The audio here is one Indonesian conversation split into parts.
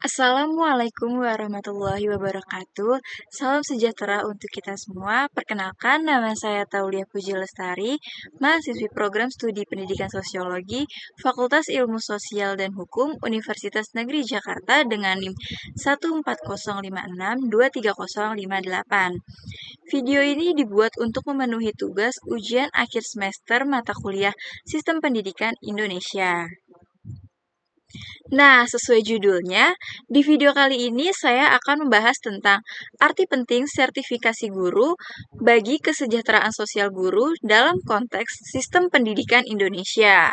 Assalamualaikum warahmatullahi wabarakatuh. Salam sejahtera untuk kita semua. Perkenalkan, nama saya Taulia Puji Lestari, mahasiswi program studi pendidikan sosiologi, Fakultas Ilmu Sosial dan Hukum, Universitas Negeri Jakarta dengan NIM 14056230058. Video ini dibuat untuk memenuhi tugas ujian akhir semester mata kuliah Sistem Pendidikan Indonesia. Nah, sesuai judulnya, di video kali ini saya akan membahas tentang arti penting sertifikasi guru bagi kesejahteraan sosial guru dalam konteks sistem pendidikan Indonesia.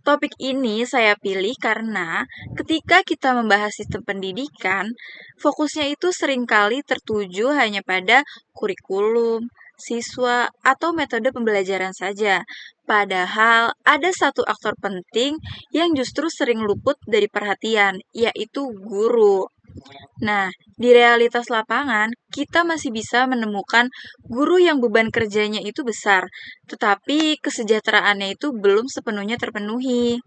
Topik ini saya pilih karena ketika kita membahas sistem pendidikan, fokusnya itu seringkali tertuju hanya pada kurikulum, siswa, atau metode pembelajaran saja. Padahal ada satu aktor penting yang justru sering luput dari perhatian, yaitu guru. Nah, di realitas lapangan, kita masih bisa menemukan guru yang beban kerjanya itu besar, tetapi kesejahteraannya itu belum sepenuhnya terpenuhi.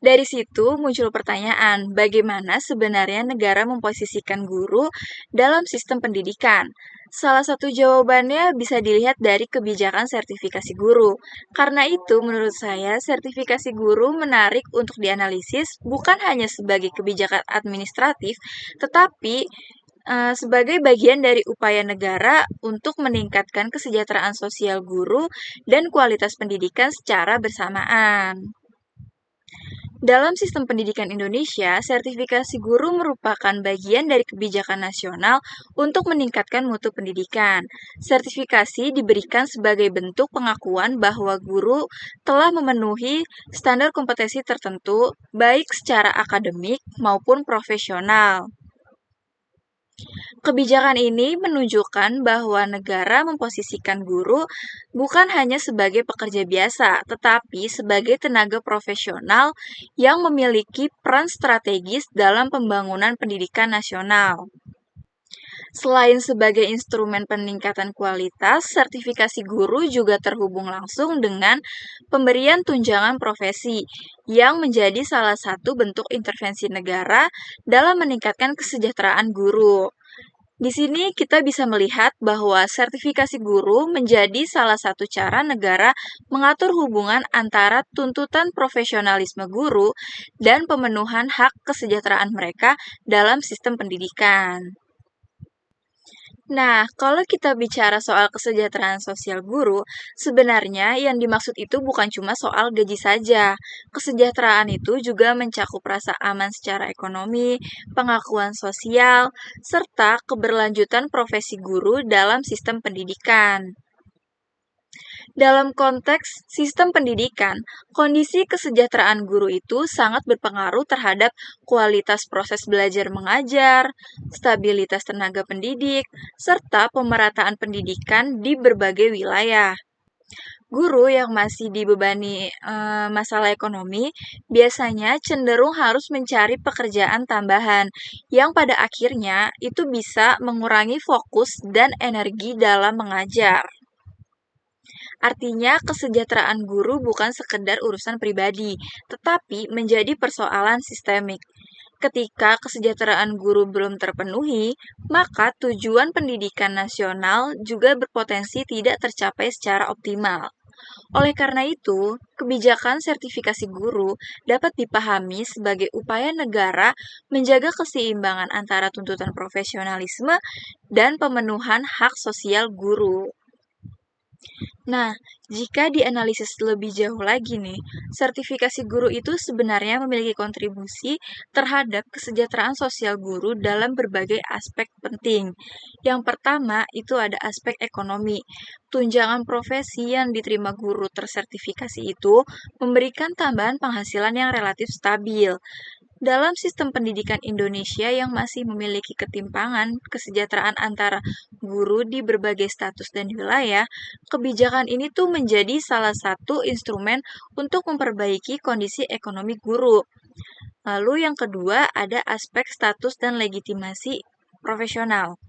Dari situ muncul pertanyaan, bagaimana sebenarnya negara memposisikan guru dalam sistem pendidikan? Salah satu jawabannya bisa dilihat dari kebijakan sertifikasi guru. Karena itu, menurut saya, sertifikasi guru menarik untuk dianalisis bukan hanya sebagai kebijakan administratif, tetapi sebagai bagian dari upaya negara untuk meningkatkan kesejahteraan sosial guru dan kualitas pendidikan secara bersamaan. Dalam sistem pendidikan Indonesia, sertifikasi guru merupakan bagian dari kebijakan nasional untuk meningkatkan mutu pendidikan. Sertifikasi diberikan sebagai bentuk pengakuan bahwa guru telah memenuhi standar kompetensi tertentu, baik secara akademik maupun profesional. Kebijakan ini menunjukkan bahwa negara memposisikan guru bukan hanya sebagai pekerja biasa, tetapi sebagai tenaga profesional yang memiliki peran strategis dalam pembangunan pendidikan nasional. Selain sebagai instrumen peningkatan kualitas, sertifikasi guru juga terhubung langsung dengan pemberian tunjangan profesi yang menjadi salah satu bentuk intervensi negara dalam meningkatkan kesejahteraan guru. Di sini kita bisa melihat bahwa sertifikasi guru menjadi salah satu cara negara mengatur hubungan antara tuntutan profesionalisme guru dan pemenuhan hak kesejahteraan mereka dalam sistem pendidikan. Nah, kalau kita bicara soal kesejahteraan sosial guru, sebenarnya yang dimaksud itu bukan cuma soal gaji saja. Kesejahteraan itu juga mencakup rasa aman secara ekonomi, pengakuan sosial, serta keberlanjutan profesi guru dalam sistem pendidikan. Dalam konteks sistem pendidikan, kondisi kesejahteraan guru itu sangat berpengaruh terhadap kualitas proses belajar mengajar, stabilitas tenaga pendidik, serta pemerataan pendidikan di berbagai wilayah. Guru yang masih dibebani masalah ekonomi biasanya cenderung harus mencari pekerjaan tambahan yang pada akhirnya itu bisa mengurangi fokus dan energi dalam mengajar. Artinya, kesejahteraan guru bukan sekedar urusan pribadi, tetapi menjadi persoalan sistemik. Ketika kesejahteraan guru belum terpenuhi, maka tujuan pendidikan nasional juga berpotensi tidak tercapai secara optimal. Oleh karena itu, kebijakan sertifikasi guru dapat dipahami sebagai upaya negara menjaga keseimbangan antara tuntutan profesionalisme dan pemenuhan hak sosial guru. Nah, jika dianalisis lebih jauh lagi nih, sertifikasi guru itu sebenarnya memiliki kontribusi terhadap kesejahteraan sosial guru dalam berbagai aspek penting. Yang pertama, itu ada aspek ekonomi. Tunjangan profesi yang diterima guru tersertifikasi itu memberikan tambahan penghasilan yang relatif stabil. Dalam sistem pendidikan Indonesia yang masih memiliki ketimpangan kesejahteraan antara guru di berbagai status dan wilayah, kebijakan ini tuh menjadi salah satu instrumen untuk memperbaiki kondisi ekonomi guru. Lalu yang kedua ada aspek status dan legitimasi profesional.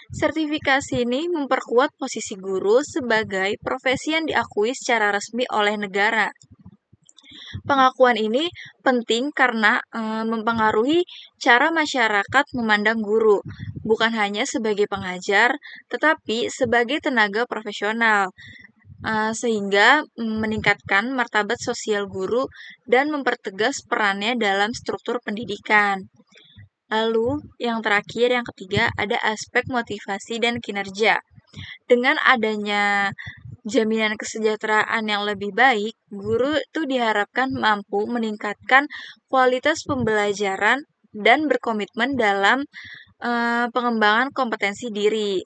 Sertifikasi ini memperkuat posisi guru sebagai profesi yang diakui secara resmi oleh negara. Pengakuan ini penting karena mempengaruhi cara masyarakat memandang guru, bukan hanya sebagai pengajar, tetapi sebagai tenaga profesional, sehingga meningkatkan martabat sosial guru dan mempertegas perannya dalam struktur pendidikan. Lalu, yang terakhir, yang ketiga, ada aspek motivasi dan kinerja. Dengan adanya jaminan kesejahteraan yang lebih baik, guru itu diharapkan mampu meningkatkan kualitas pembelajaran dan berkomitmen dalam pengembangan kompetensi diri.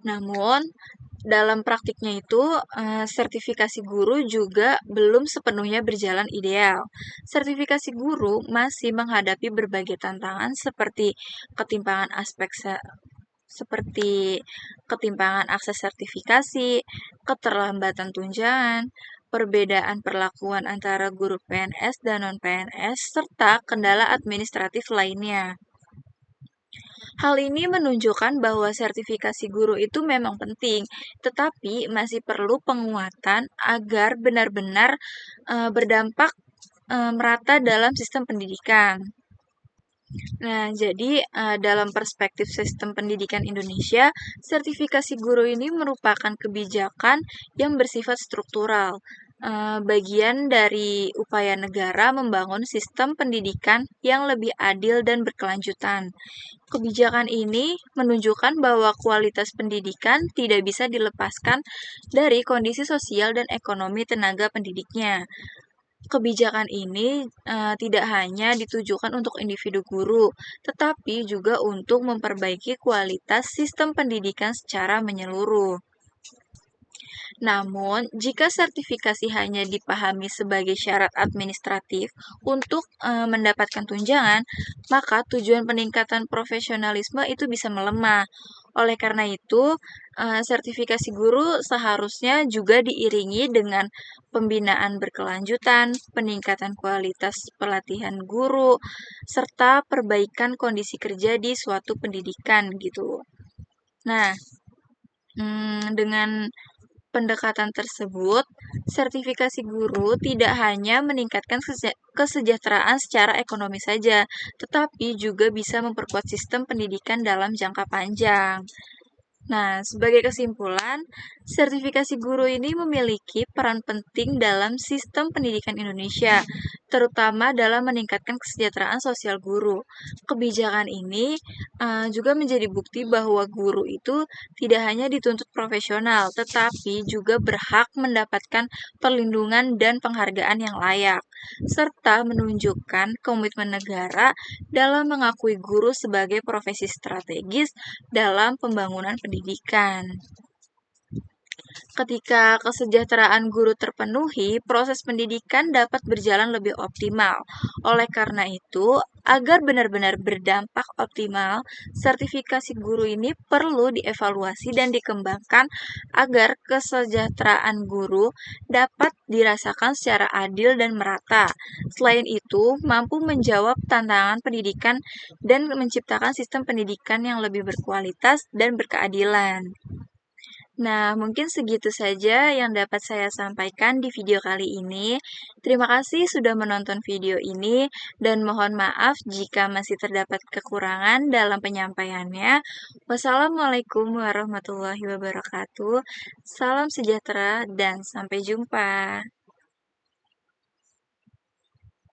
Namun, dalam praktiknya itu, sertifikasi guru juga belum sepenuhnya berjalan ideal. Sertifikasi guru masih menghadapi berbagai tantangan ketimpangan aspek seperti ketimpangan akses sertifikasi, keterlambatan tunjangan, perbedaan perlakuan antara guru PNS dan non-PNS, serta kendala administratif lainnya. Hal ini menunjukkan bahwa sertifikasi guru itu memang penting, tetapi masih perlu penguatan agar benar-benar berdampak merata dalam sistem pendidikan. Nah, jadi dalam perspektif sistem pendidikan Indonesia, sertifikasi guru ini merupakan kebijakan yang bersifat struktural, bagian dari upaya negara membangun sistem pendidikan yang lebih adil dan berkelanjutan. Kebijakan ini menunjukkan bahwa kualitas pendidikan tidak bisa dilepaskan dari kondisi sosial dan ekonomi tenaga pendidiknya. Kebijakan ini tidak hanya ditujukan untuk individu guru, tetapi juga untuk memperbaiki kualitas sistem pendidikan secara menyeluruh. Namun, jika sertifikasi hanya dipahami sebagai syarat administratif untuk mendapatkan tunjangan, maka tujuan peningkatan profesionalisme itu bisa melemah. Oleh karena itu, sertifikasi guru seharusnya juga diiringi dengan pembinaan berkelanjutan, peningkatan kualitas pelatihan guru, serta perbaikan kondisi kerja di suatu pendidikan gitu. Nah, dengan pendekatan tersebut, sertifikasi guru tidak hanya meningkatkan kesejahteraan secara ekonomi saja, tetapi juga bisa memperkuat sistem pendidikan dalam jangka panjang. Nah, sebagai kesimpulan, sertifikasi guru ini memiliki peran penting dalam sistem pendidikan Indonesia, terutama dalam meningkatkan kesejahteraan sosial guru. Kebijakan ini juga menjadi bukti bahwa guru itu tidak hanya dituntut profesional, tetapi juga berhak mendapatkan perlindungan dan penghargaan yang layak, serta menunjukkan komitmen negara dalam mengakui guru sebagai profesi strategis dalam pembangunan pendidikan. Ketika kesejahteraan guru terpenuhi, proses pendidikan dapat berjalan lebih optimal. Oleh karena itu, agar benar-benar berdampak optimal, sertifikasi guru ini perlu dievaluasi dan dikembangkan agar kesejahteraan guru dapat dirasakan secara adil dan merata. Selain itu, mampu menjawab tantangan pendidikan dan menciptakan sistem pendidikan yang lebih berkualitas dan berkeadilan. Nah, mungkin segitu saja yang dapat saya sampaikan di video kali ini. Terima kasih sudah menonton video ini, dan mohon maaf jika masih terdapat kekurangan dalam penyampaiannya. Wassalamualaikum warahmatullahi wabarakatuh. Salam sejahtera, dan sampai jumpa.